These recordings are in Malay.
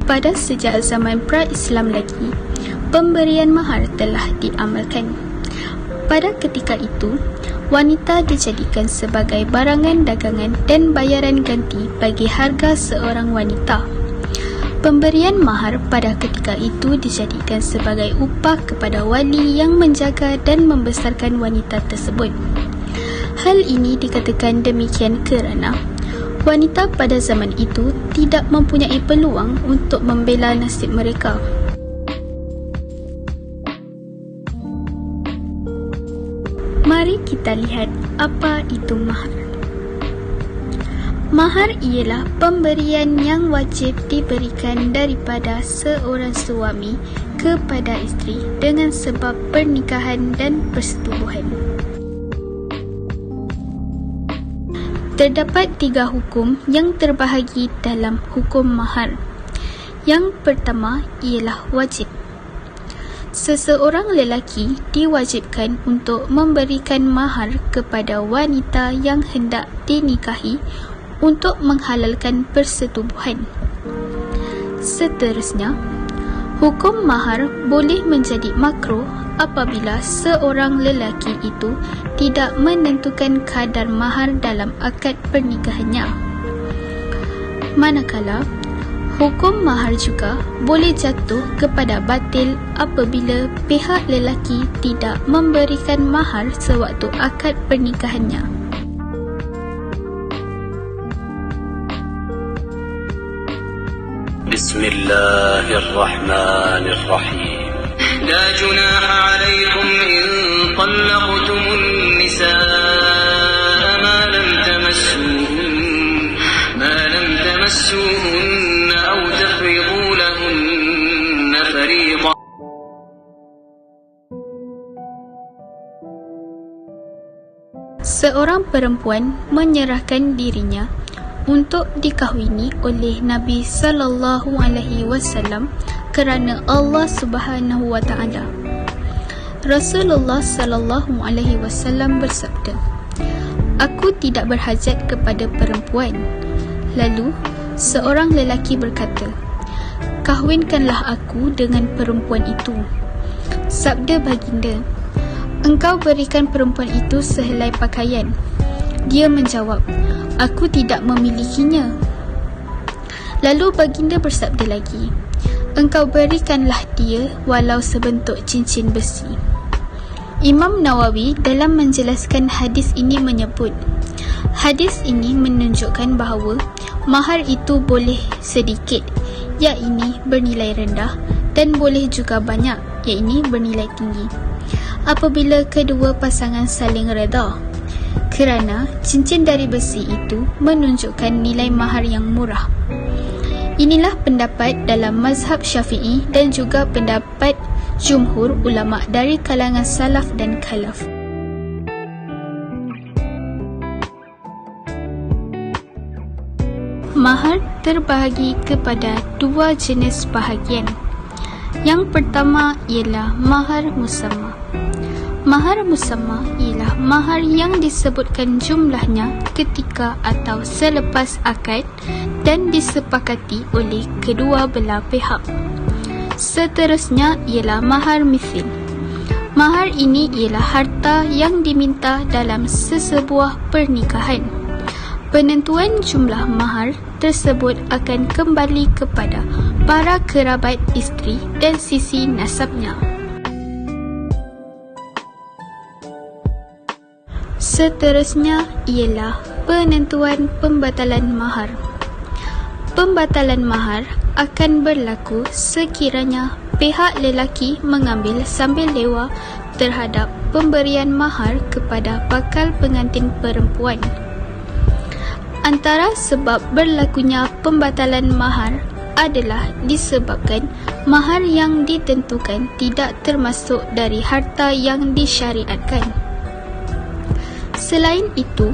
Pada sejak zaman pra-Islam lagi, pemberian mahar telah diamalkan. Pada ketika itu, wanita dijadikan sebagai barangan dagangan dan bayaran ganti bagi harga seorang wanita. Pemberian mahar pada ketika itu dijadikan sebagai upah kepada wali yang menjaga dan membesarkan wanita tersebut. Hal ini dikatakan demikian kerana wanita pada zaman itu tidak mempunyai peluang untuk membela nasib mereka. Mari kita lihat apa itu mahar. Mahar ialah pemberian yang wajib diberikan daripada seorang suami kepada isteri dengan sebab pernikahan dan persetubuhan. Terdapat 3 hukum yang terbahagi dalam hukum mahar. Yang pertama ialah wajib. Seseorang lelaki diwajibkan untuk memberikan mahar kepada wanita yang hendak dinikahi untuk menghalalkan persetubuhan. Seterusnya, hukum mahar boleh menjadi makruh apabila seorang lelaki itu tidak menentukan kadar mahar dalam akad pernikahannya. Manakala, hukum mahar juga boleh jatuh kepada batil apabila pihak lelaki tidak memberikan mahar sewaktu akad pernikahannya. Bismillahirrahmanirrahim. La junaha alaikum in talaqtumun nisaa ma lam tamassuhunna aw tafriḍu lahunna fariḍah. Seorang perempuan menyerahkan dirinya untuk dikahwini oleh Nabi sallallahu alaihi wasallam kerana Allah Subhanahu wa taala. Rasulullah sallallahu alaihi wasallam bersabda, "Aku tidak berhajat kepada perempuan." Lalu seorang lelaki berkata, "Kahwinkanlah aku dengan perempuan itu." Sabda baginda, "Engkau berikan perempuan itu sehelai pakaian." Dia menjawab, "Aku tidak memilikinya." Lalu baginda bersabda lagi, "Engkau berikanlah dia walau sebentuk cincin besi." Imam Nawawi dalam menjelaskan hadis ini menyebut, hadis ini menunjukkan bahawa mahar itu boleh sedikit, iaitu bernilai rendah, dan boleh juga banyak, iaitu bernilai tinggi, apabila kedua pasangan saling redha. Kerana cincin dari besi itu menunjukkan nilai mahar yang murah. Inilah pendapat dalam mazhab Syafi'i dan juga pendapat jumhur ulama dari kalangan salaf dan khalaf. Mahar terbahagi kepada 2 jenis bahagian. Yang pertama ialah mahar musamma. Mahar musamma ialah mahar yang disebutkan jumlahnya ketika atau selepas akad dan disepakati oleh kedua belah pihak. Seterusnya ialah mahar mithil. Mahar ini ialah harta yang diminta dalam sesebuah pernikahan. Penentuan jumlah mahar tersebut akan kembali kepada para kerabat isteri dan sisi nasabnya. Seterusnya ialah penentuan pembatalan mahar. Pembatalan mahar akan berlaku sekiranya pihak lelaki mengambil sambil lewa terhadap pemberian mahar kepada bakal pengantin perempuan. Antara sebab berlakunya pembatalan mahar adalah disebabkan mahar yang ditentukan tidak termasuk dari harta yang disyariatkan. Selain itu,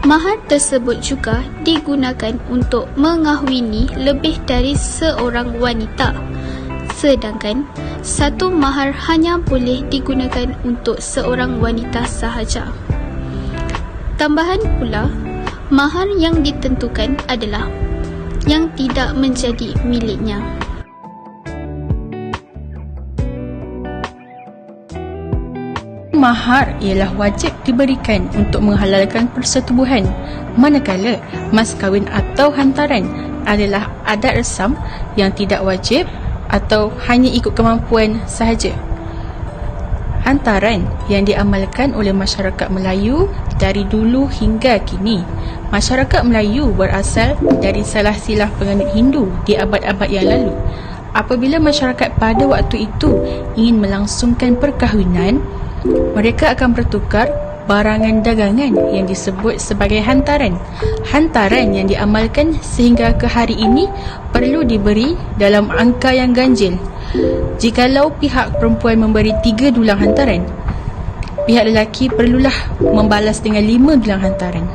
mahar tersebut juga digunakan untuk mengahwini lebih dari seorang wanita, sedangkan satu mahar hanya boleh digunakan untuk seorang wanita sahaja. Tambahan pula, mahar yang ditentukan adalah yang tidak menjadi miliknya. Mahar ialah wajib diberikan untuk menghalalkan persetubuhan, manakala mas kahwin atau hantaran adalah adat resam yang tidak wajib atau hanya ikut kemampuan sahaja. Hantaran yang diamalkan oleh masyarakat Melayu dari dulu hingga kini. Masyarakat Melayu berasal dari salah silah penganut Hindu di abad-abad yang lalu. Apabila masyarakat pada waktu itu ingin melangsungkan perkahwinan, mereka akan bertukar barangan dagangan yang disebut sebagai hantaran. Hantaran yang diamalkan sehingga ke hari ini perlu diberi dalam angka yang ganjil. Jikalau pihak perempuan memberi 3 dulang hantaran, pihak lelaki perlulah membalas dengan 5 dulang hantaran.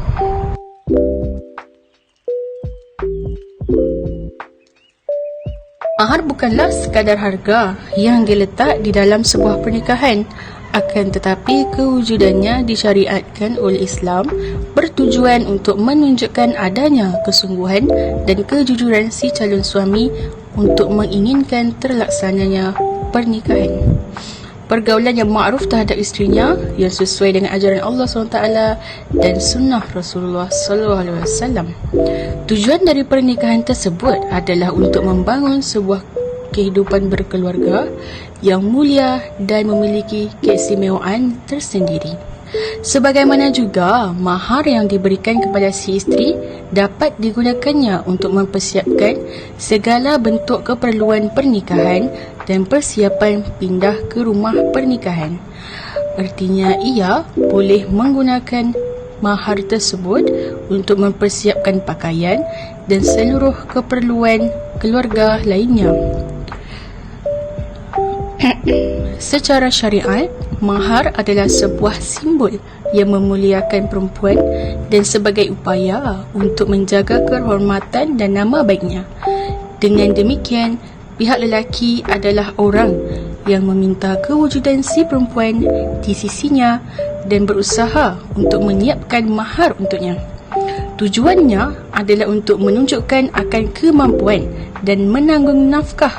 Mahar bukanlah sekadar harga yang diletak di dalam sebuah pernikahan, akan tetapi kewujudannya disyariatkan oleh Islam bertujuan untuk menunjukkan adanya kesungguhan dan kejujuran si calon suami untuk menginginkan terlaksananya pernikahan. Pergaulan yang ma'ruf terhadap isterinya yang sesuai dengan ajaran Allah SWT dan sunnah Rasulullah SAW. Tujuan dari pernikahan tersebut adalah untuk membangun sebuah kehidupan berkeluarga yang mulia dan memiliki keistimewaan tersendiri. Sebagaimana juga mahar yang diberikan kepada si isteri dapat digunakannya untuk mempersiapkan segala bentuk keperluan pernikahan dan persiapan pindah ke rumah pernikahan. Artinya ia boleh menggunakan mahar tersebut untuk mempersiapkan pakaian dan seluruh keperluan keluarga lainnya. Secara syariat, mahar adalah sebuah simbol yang memuliakan perempuan dan sebagai upaya untuk menjaga kehormatan dan nama baiknya. Dengan demikian, pihak lelaki adalah orang yang meminta kewujudan si perempuan di sisinya dan berusaha untuk menyiapkan mahar untuknya. Tujuannya adalah untuk menunjukkan akan kemampuan dan menanggung nafkah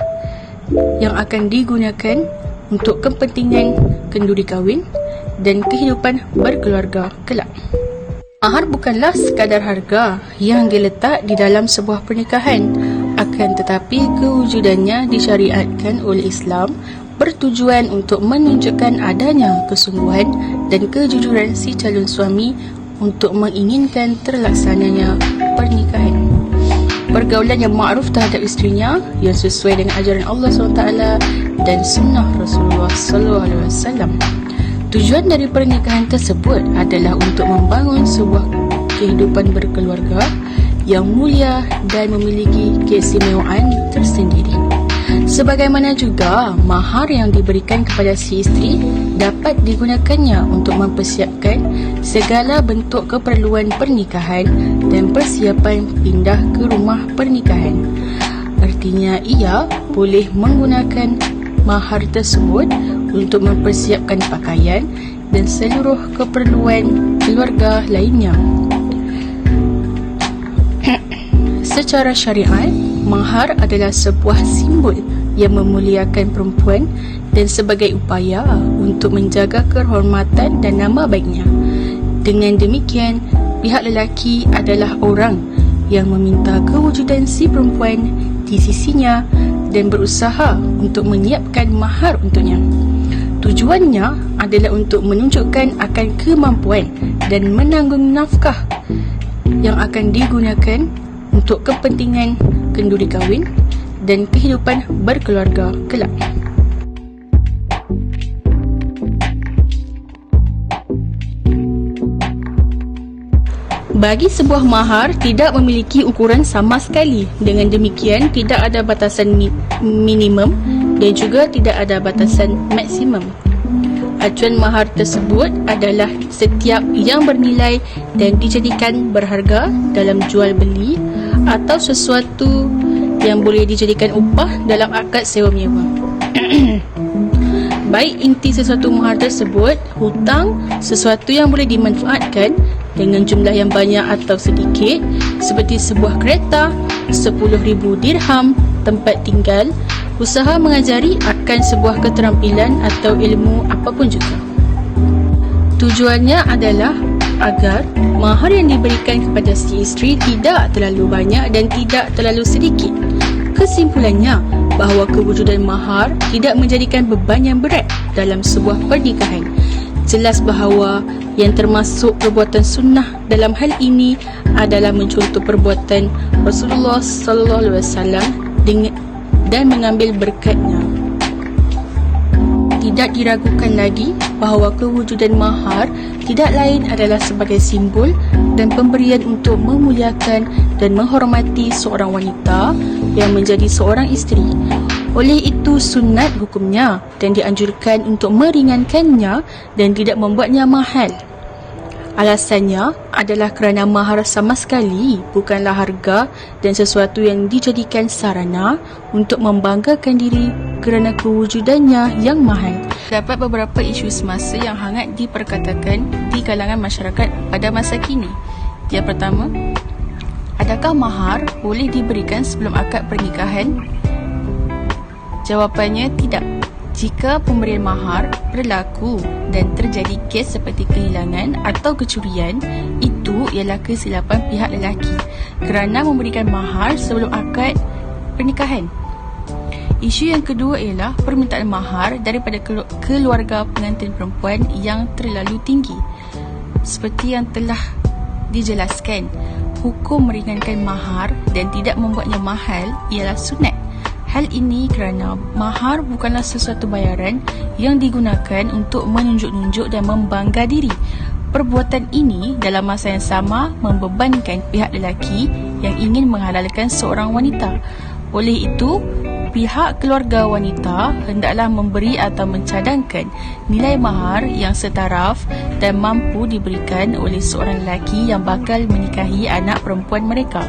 yang akan digunakan untuk kepentingan kenduri kahwin dan kehidupan berkeluarga kelak. Mahar bukanlah sekadar harga yang diletak di dalam sebuah pernikahan, akan tetapi kewujudannya disyariatkan oleh Islam bertujuan untuk menunjukkan adanya kesungguhan dan kejujuran si calon suami untuk menginginkan terlaksananya pernikahan. Pergaulan yang ma'ruf terhadap isterinya yang sesuai dengan ajaran Allah SWT dan sunnah Rasulullah SAW. Tujuan dari pernikahan tersebut adalah untuk membangun sebuah kehidupan berkeluarga yang mulia dan memiliki keistimewaan tersendiri. Sebagaimana juga mahar yang diberikan kepada si isteri dapat digunakannya untuk mempersiapkan segala bentuk keperluan pernikahan dan persiapan pindah ke rumah pernikahan. Artinya ia boleh menggunakan mahar tersebut untuk mempersiapkan pakaian dan seluruh keperluan keluarga lainnya. Secara syariat, mahar adalah sebuah simbol yang memuliakan perempuan dan sebagai upaya untuk menjaga kehormatan dan nama baiknya. Dengan demikian, pihak lelaki adalah orang yang meminta kewujudan si perempuan di sisinya dan berusaha untuk menyiapkan mahar untuknya. Tujuannya adalah untuk menunjukkan akan kemampuan dan menanggung nafkah yang akan digunakan untuk kepentingan kenduri kahwin dan kehidupan berkeluarga kelak. Bagi sebuah mahar tidak memiliki ukuran sama sekali. Dengan demikian, tidak ada batasan minimum dan juga tidak ada batasan maksimum. Acuan mahar tersebut adalah setiap yang bernilai dan dijadikan berharga dalam jual beli atau sesuatu yang boleh dijadikan upah dalam akad sewa menyewa. Baik inti sesuatu mahar tersebut, hutang, sesuatu yang boleh dimanfaatkan dengan jumlah yang banyak atau sedikit, seperti sebuah kereta, 10,000 dirham, tempat tinggal, usaha mengajari akan sebuah keterampilan atau ilmu apapun juga. Tujuannya adalah agar mahar yang diberikan kepada si isteri tidak terlalu banyak dan tidak terlalu sedikit. Kesimpulannya, bahawa kewujudan mahar tidak menjadikan beban yang berat dalam sebuah pernikahan. Jelas bahawa yang termasuk perbuatan sunnah dalam hal ini adalah mencontoh perbuatan Rasulullah SAW dan mengambil berkatnya. Tidak diragukan lagi bahawa kewujudan mahar tidak lain adalah sebagai simbol dan pemberian untuk memuliakan dan menghormati seorang wanita yang menjadi seorang isteri. Oleh itu sunat hukumnya dan dianjurkan untuk meringankannya dan tidak membuatnya mahal. Alasannya adalah kerana mahar sama sekali bukanlah harga dan sesuatu yang dijadikan sarana untuk membanggakan diri kerana kewujudannya yang mahal. Terdapat beberapa isu semasa yang hangat diperkatakan di kalangan masyarakat pada masa kini. Yang pertama, adakah mahar boleh diberikan sebelum akad pernikahan? Jawapannya tidak. Jika pemberian mahar berlaku dan terjadi kes seperti kehilangan atau kecurian, itu ialah kesilapan pihak lelaki kerana memberikan mahar sebelum akad pernikahan. Isu yang kedua ialah permintaan mahar daripada keluarga pengantin perempuan yang terlalu tinggi. Seperti yang telah dijelaskan, hukum meringankan mahar dan tidak membuatnya mahal ialah sunat. Hal ini kerana mahar bukanlah sesuatu bayaran yang digunakan untuk menunjuk-nunjuk dan membangga diri. Perbuatan ini dalam masa yang sama membebankan pihak lelaki yang ingin menghalalkan seorang wanita. Oleh itu, pihak keluarga wanita hendaklah memberi atau mencadangkan nilai mahar yang setaraf dan mampu diberikan oleh seorang lelaki yang bakal menikahi anak perempuan mereka.